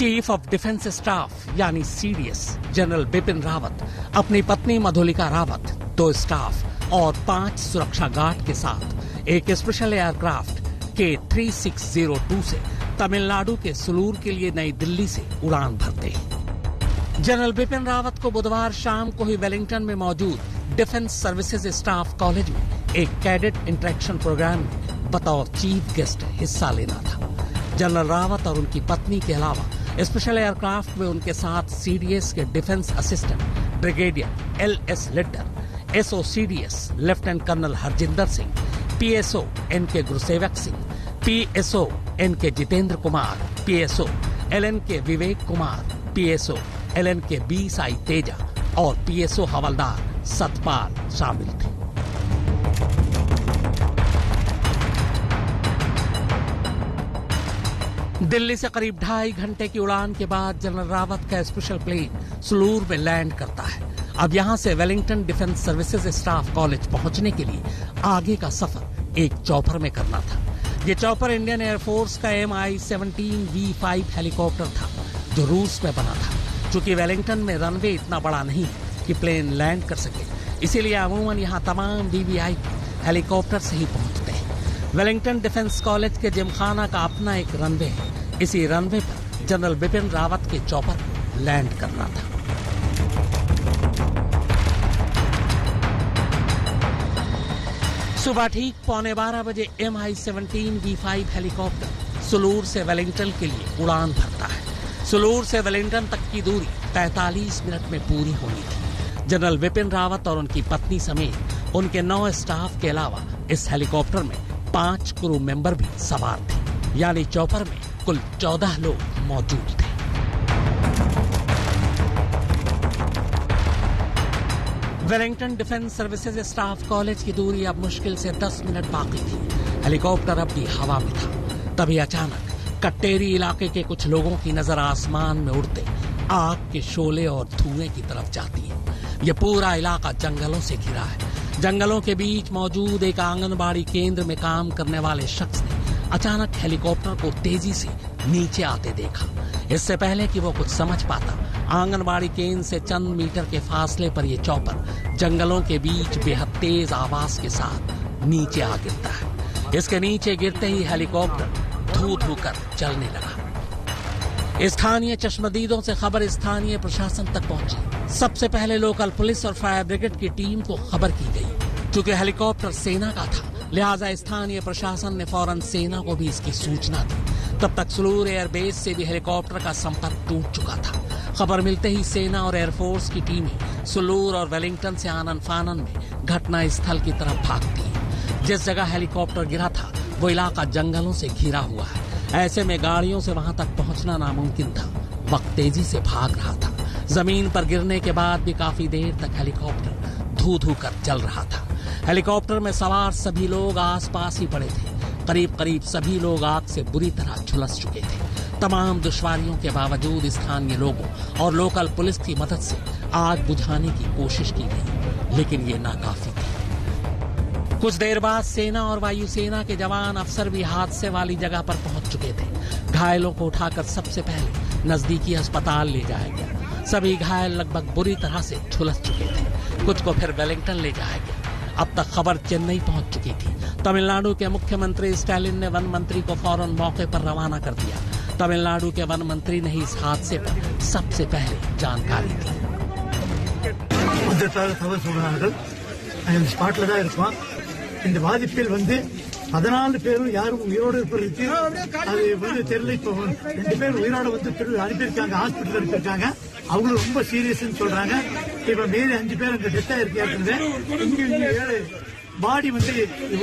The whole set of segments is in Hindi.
चीफ ऑफ डिफेंस स्टाफ यानी सीडीएस जनरल बिपिन रावत अपनी पत्नी मधुलिका रावत, 2 स्टाफ और 5 सुरक्षा गार्ड के साथ एक स्पेशल एयरक्राफ्ट K3602 से तमिलनाडु के सुलूर के लिए नई दिल्ली से उड़ान भरते हैं। जनरल बिपिन रावत को बुधवार शाम को ही वेलिंगटन में मौजूद डिफेंस सर्विसेज स्टाफ कॉलेज में एक कैडेट इंटरेक्शन प्रोग्राम में बतौर चीफ गेस्ट हिस्सा लेना था। जनरल रावत और उनकी पत्नी के अलावा स्पेशल एयरक्राफ्ट में उनके साथ सीडीएस के defence assistant brigadier LS Lidder, SOCDS lieutenant colonel Harjinder Singh, PSO NK Gurusewak Singh, PSO NK Jitendra Kumar, PSO LNK Vivek Kumar, PSO LNK B Sai Teja और PSO हवलदार सतपाल शामिल थे। दिल्ली से करीब 2.5 घंटे की उड़ान के बाद जनरल रावत का स्पेशल प्लेन सुलूर में लैंड करता है। अब यहां से Wellington defence services staff college पहुंचने के लिए आगे का सफर एक चॉपर में करना था। ये चॉपर इंडियन एयरफोर्स का MI-17 V5 हेलीकॉप्टर था जो रूस में बना था। चूंकि वेलिंगटन में रनवे इतना बड़ा नहीं है कि प्लेन लैंड कर सके, इसीलिए अमूमन यहाँ तमाम VVIP हेलीकॉप्टर से ही पहुंचते हैं। वेलिंगटन डिफेंस कॉलेज के जिमखाना का अपना एक रनवे है। इसी रनवे पर जनरल बिपिन रावत के चॉपर को लैंड करना था। सुबह ठीक 11:15 बजे MI-17 V5 हेलीकॉप्टर सुलूर से वेलिंगटन के लिए उड़ान भरता है। सुलूर से वेलिंगटन तक की दूरी 45 मिनट में पूरी होनी थी। जनरल बिपिन रावत और उनकी पत्नी समेत उनके 9 स्टाफ के अलावा इस हेलीकॉप्टर में 5 क्रू मेंबर भी सवार थे, यानी चॉपर में कुल 14 लोग मौजूद थे। Wellington defence services staff college की दूरी अब मुश्किल से 10 मिनट बाकी थी। हेलीकॉप्टर अब भी हवा में था। तभी अचानक कट्टेरी इलाके के कुछ लोगों की नजर आसमान में उड़ते आग के शोले और धुएं की तरफ जाती है। यह पूरा इलाका जंगलों से घिरा है। जंगलों के बीच मौजूद एक आंगनबाड़ी केंद्र में काम करने वाले शख्स ने अचानक हेलीकॉप्टर को तेजी से नीचे आते देखा। इससे पहले कि वो कुछ समझ पाता, आंगनबाड़ी केंद्र से चंद मीटर के फासले पर यह चॉपर जंगलों के बीच बेहद तेज आवाज के साथ नीचे आ गिरता है। इसके नीचे गिरते ही हेलीकॉप्टर धू धू कर चलने लगा। स्थानीय चश्मदीदों से खबर स्थानीय प्रशासन तक पहुंची। सबसे पहले लोकल पुलिस और फायर ब्रिगेड की टीम को खबर की गई। चूंकि हेलीकॉप्टर सेना का था, लिहाजा स्थानीय प्रशासन ने फौरन सेना को भी इसकी सूचना दी। तब तक सुलूर एयरबेस से भी हेलीकॉप्टर का संपर्क टूट चुका था। खबर मिलते ही सेना और एयरफोर्स की टीमें सुलूर और वेलिंगटन से आनन फानन में घटना स्थल की तरफ भागती हैं। जिस जगह हेलीकॉप्टर गिरा था वो इलाका जंगलों से घिरा हुआ है। ऐसे में गाड़ियों से वहां तक पहुंचना नामुमकिन था। वक्त तेजी से भाग रहा था। जमीन पर गिरने के बाद भी काफी देर तक हेलीकॉप्टर धू धू कर चल रहा था। हेलीकॉप्टर में सवार सभी लोग आसपास ही पड़े थे। करीब करीब सभी लोग आग से बुरी तरह झुलस चुके थे। तमाम दुश्वारियों के बावजूद स्थानीय लोगों और लोकल पुलिस की मदद से आग बुझाने की कोशिश की गई, लेकिन ये नाकाफी थी। कुछ देर बाद सेना और वायुसेना के जवान अफसर भी हादसे वाली जगह पर पहुंच चुके थे। घायलों को उठाकर सबसे पहले नजदीकी अस्पताल ले जाया गया। सभी घायल लगभग बुरी तरह से झुलस चुके थे। कुछ को फिर वेलिंगटन ले जाया गया। अब तक खबर चेन्नई पहुंच चुकी थी। तमिलनाडु के मुख्यमंत्री स्टालिन ने वन मंत्री को फौरन मौके पर रवाना कर दिया। तमिलनाडु के वन मंत्री ने इस हादसे पर सबसे पहले जानकारी दी। இந்த பாதிப்பில் 14 பேரும் யாரும் உயிரோடு இருப்பதற்கு அது தெரியல. இப்போ 2 பேர் உயிரோடு அனுப்பியிருக்காங்க, ஹாஸ்பிட்டல் அனுப்பியிருக்காங்க. அவங்களும் ரொம்ப சீரியஸ்ன்னு சொல்றாங்க. இப்ப மீறி 5 பேர் அங்க டெத் ஆயிருக்காங்க. இங்க 7 பாடி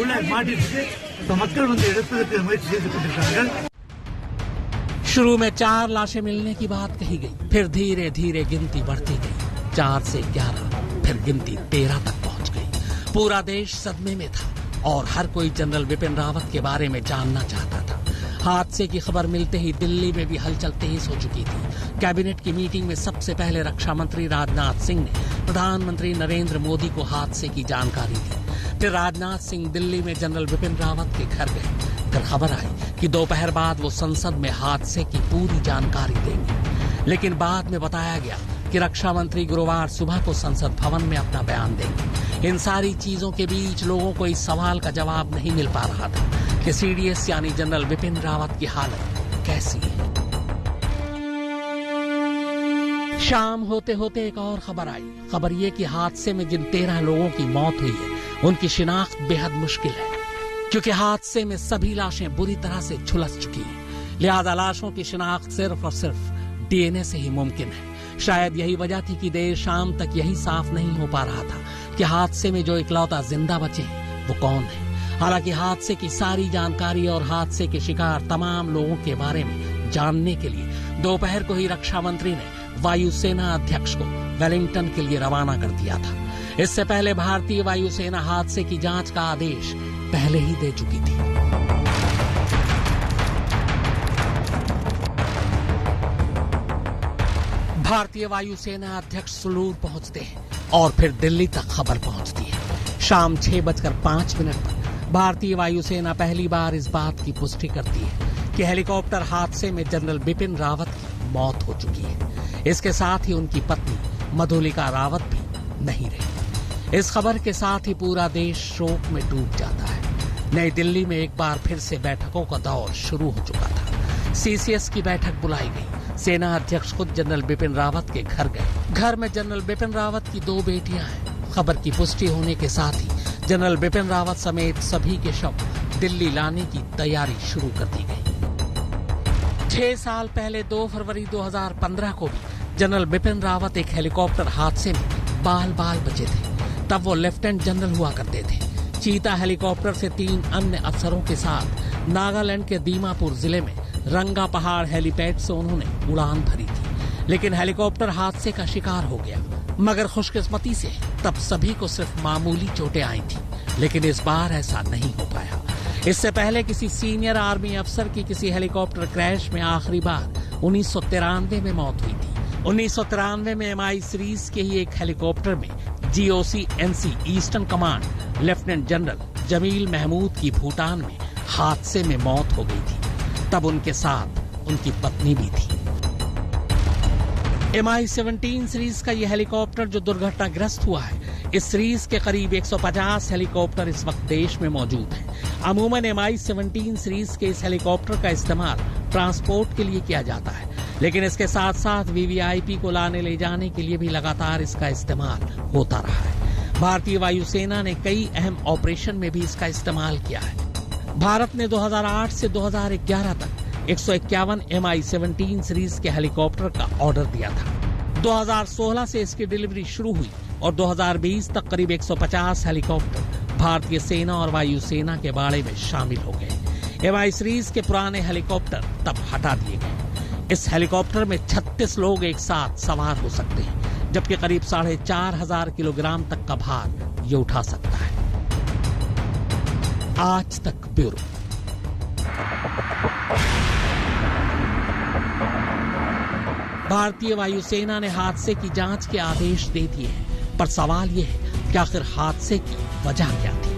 உள்ள மாட்டிட்டு இப்ப மக்கள் எடுப்பதற்கு முயற்சி செய்து கொண்டிருக்காங்க। शुरू में 4 लाशें मिलने की बात कही गई, फिर धीरे धीरे गिनती बढ़ती गई। 4 से 11, फिर गिनती 13 तक पहुंच गई। पूरा देश सदमे में था और हर कोई जनरल बिपिन रावत के बारे में जानना चाहता था। हादसे की खबर मिलते ही दिल्ली में भी हलचल तेज हो चुकी थी। कैबिनेट की मीटिंग में सबसे पहले रक्षा मंत्री राजनाथ सिंह ने प्रधानमंत्री नरेंद्र मोदी को हादसे की जानकारी दी। फिर राजनाथ सिंह दिल्ली में जनरल बिपिन रावत के घर गए। फिर खबर आई कि दोपहर बाद वो संसद में हादसे की पूरी जानकारी देंगे। लेकिन बाद में बताया गया कि रक्षा मंत्री गुरुवार सुबह को संसद भवन में अपना बयान देंगे। इन सारी चीजों के बीच लोगों को इस सवाल का जवाब नहीं मिल पा रहा था कि सीडीएस यानी जनरल बिपिन रावत की हालत कैसी है। शाम होते होते एक और खबर आई। खबर ये कि हादसे में जिन 13 लोगों की मौत हुई है उनकी शिनाख्त बेहद मुश्किल है, क्योंकि हादसे में सभी लाशें बुरी तरह से झुलस चुकी हैं। लिहाजा लाशों की शिनाख्त सिर्फ और सिर्फ डीएनए से ही मुमकिन है। शायद यही वजह थी कि देर शाम तक यही साफ नहीं हो पा रहा था कि हादसे में जो इकलौता जिंदा बचे हैं वो कौन है। हालांकि हादसे की सारी जानकारी और हादसे के शिकार तमाम लोगों के बारे में जानने के लिए दोपहर को ही रक्षा मंत्री ने वायुसेना अध्यक्ष को वेलिंगटन के लिए रवाना कर दिया था। इससे पहले भारतीय वायुसेना हादसे की जांच का आदेश पहले ही दे चुकी थी। भारतीय वायुसेना अध्यक्ष सुलूर पहुंचते हैं और फिर दिल्ली तक खबर पहुंचती है। शाम 6:05 पर भारतीय वायुसेना पहली बार इस बात की पुष्टि करती है कि हेलीकॉप्टर हादसे में जनरल बिपिन रावत की मौत हो चुकी है। इसके साथ ही उनकी पत्नी मधुलिका रावत भी नहीं रही। इस खबर के साथ ही पूरा देश शोक में डूब जाता है। नई दिल्ली में एक बार फिर से बैठकों का दौर शुरू हो चुका था। सीसीएस की बैठक बुलाई गई। सेना अध्यक्ष खुद जनरल बिपिन रावत के घर गए। घर में जनरल बिपिन रावत की 2 बेटियां हैं। खबर की पुष्टि होने के साथ ही जनरल बिपिन रावत समेत सभी के शव दिल्ली लाने की तैयारी शुरू कर दी गई। 6 साल पहले 2 फरवरी 2015 को भी जनरल बिपिन रावत एक हेलीकॉप्टर हादसे में बाल बचे थे। तब वो लेफ्टिनेंट जनरल हुआ करते थे। चीता हेलीकॉप्टर से 3 अन्य अफसरों के साथ नागालैंड के दीमापुर जिले में रंगा पहाड़ हेलीपैड से उन्होंने उड़ान भरी थी, लेकिन हेलीकॉप्टर हादसे का शिकार हो गया। मगर खुशकिस्मती से तब सभी को सिर्फ मामूली चोटें आई थी, लेकिन इस बार ऐसा नहीं हो पाया। इससे पहले किसी सीनियर आर्मी अफसर की किसी हेलीकॉप्टर क्रैश में आखिरी बार 1993 में मौत हुई थी। 1993 में MI सीरीज के ही एक हेलीकॉप्टर में GOC-NC eastern command lieutenant general Jameel Mahmood की भूटान में हादसे में मौत हो गई थी। तब उनके साथ उनकी पत्नी भी थी। MI-17 सीरीज का यह हेलीकॉप्टर जो दुर्घटनाग्रस्त हुआ है, इस सीरीज के करीब 150 हेलीकॉप्टर इस वक्त देश में मौजूद हैं। अमूमन MI-17 सीरीज के इस हेलीकॉप्टर का इस्तेमाल ट्रांसपोर्ट के लिए किया जाता है, लेकिन इसके साथ साथ VVIP को लाने ले जाने के लिए भी लगातार इसका इस्तेमाल होता रहा है। भारतीय वायुसेना ने कई अहम ऑपरेशन में भी इसका इस्तेमाल किया है। भारत ने 2008 से 2011 तक 151 MI-17 सीरीज के हेलीकॉप्टर का ऑर्डर दिया था। 2016 से इसकी डिलीवरी शुरू हुई और 2020 तक करीब 150 हेलीकॉप्टर भारतीय सेना और वायुसेना के बाड़े में शामिल हो गए। MI सीरीज के पुराने हेलीकॉप्टर तब हटा दिए गए। इस हेलीकॉप्टर में 36 लोग एक साथ सवार हो सकते हैं, जबकि करीब 4,500 किलोग्राम तक का भार ये उठा सकता है। आज तक ब्यूरो। भारतीय वायुसेना ने हादसे की जांच के आदेश दे दिए हैं, पर सवाल यह है कि आखिर हादसे की वजह क्या थी।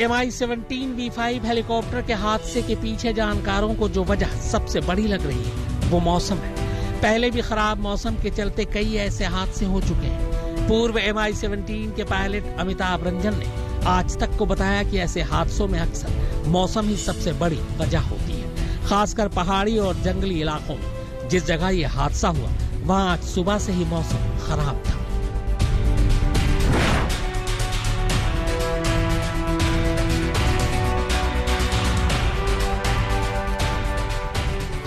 MI-17 V5 हेलीकॉप्टर के हादसे के पीछे जानकारों को जो वजह सबसे बड़ी लग रही है वो मौसम है। पहले भी खराब मौसम के चलते कई ऐसे हादसे हो चुके हैं। पूर्व MI-17 के पायलट अमिताभ रंजन ने आज तक को बताया कि ऐसे हादसों में अक्सर मौसम ही सबसे बड़ी वजह होती है, खासकर पहाड़ी और जंगली इलाकों में। जिस जगह ये हादसा हुआ वहां आज सुबह से ही मौसम खराब था।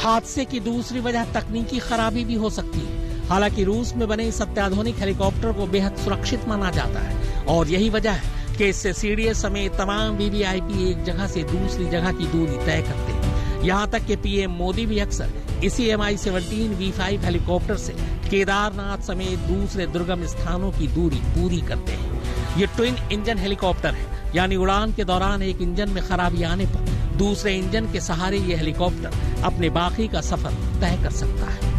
हादसे की दूसरी वजह तकनीकी खराबी भी हो सकती है। हालांकि रूस में बने इस अत्याधुनिक हेलीकॉप्टर को बेहद सुरक्षित माना जाता है और यही वजह है कि इससे सीडीएस समेत तमाम VVIP एक जगह से दूसरी जगह की दूरी तय करते हैं। यहाँ तक कि PM मोदी भी अक्सर इसी MI-17 V5 हेलीकॉप्टर से केदारनाथ समेत दूसरे दुर्गम स्थानों की दूरी पूरी करते हैं। ये ट्विन इंजन हेलीकॉप्टर है, यानी उड़ान के दौरान एक इंजन में खराबी आने पर दूसरे इंजन के सहारे ये हेलीकॉप्टर अपने बाकी का सफर तय कर सकता है।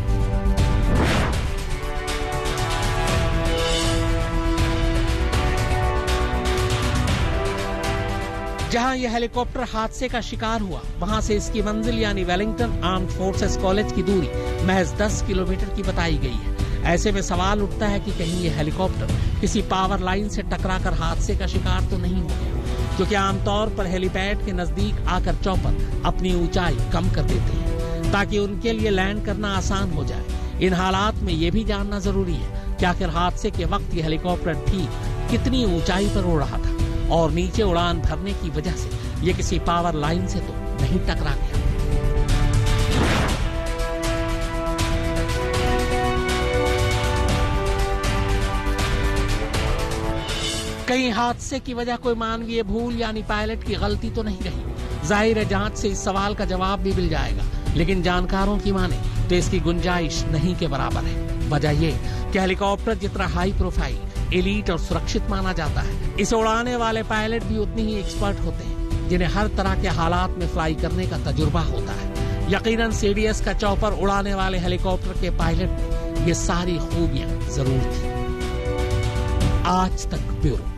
जहां यह हेलीकॉप्टर हादसे का शिकार हुआ, वहां से इसकी मंजिल यानी वेलिंगटन आर्म्ड फोर्सेस कॉलेज की दूरी महज 10 किलोमीटर की बताई गई है। ऐसे में सवाल उठता है कि कहीं ये हेलीकॉप्टर किसी पावर लाइन से टकराकर हादसे का शिकार तो नहीं हो गया, क्योंकि आमतौर पर हेलीपैड के नजदीक आकर चॉपर अपनी ऊंचाई कम कर देते हैं ताकि उनके लिए लैंड करना आसान हो जाए। इन हालात में ये भी जानना जरूरी है कि आखिर हादसे के वक्त ये हेलीकॉप्टर ठीक कितनी ऊंचाई पर उड़ रहा था और नीचे उड़ान भरने की वजह से ये किसी पावर लाइन से तो नहीं टकरा गया। कहीं हादसे की वजह कोई मानवीय भूल यानी पायलट की गलती तो नहीं रही। जाहिर है जांच से इस सवाल का जवाब भी मिल जाएगा, लेकिन जानकारों की माने तो इसकी गुंजाइश नहीं के बराबर है। वजह ये कि हेलीकॉप्टर जितना हाई प्रोफाइल, एलीट और सुरक्षित माना जाता है, इसे उड़ाने वाले पायलट भी उतनी ही एक्सपर्ट होते हैं जिन्हें हर तरह के हालात में फ्लाई करने का तजुर्बा होता है। यकीनन सीडीएस का चॉपर उड़ाने वाले हेलीकॉप्टर के पायलट में ये सारी खूबियां जरूर थी। आज तक ब्यूरो।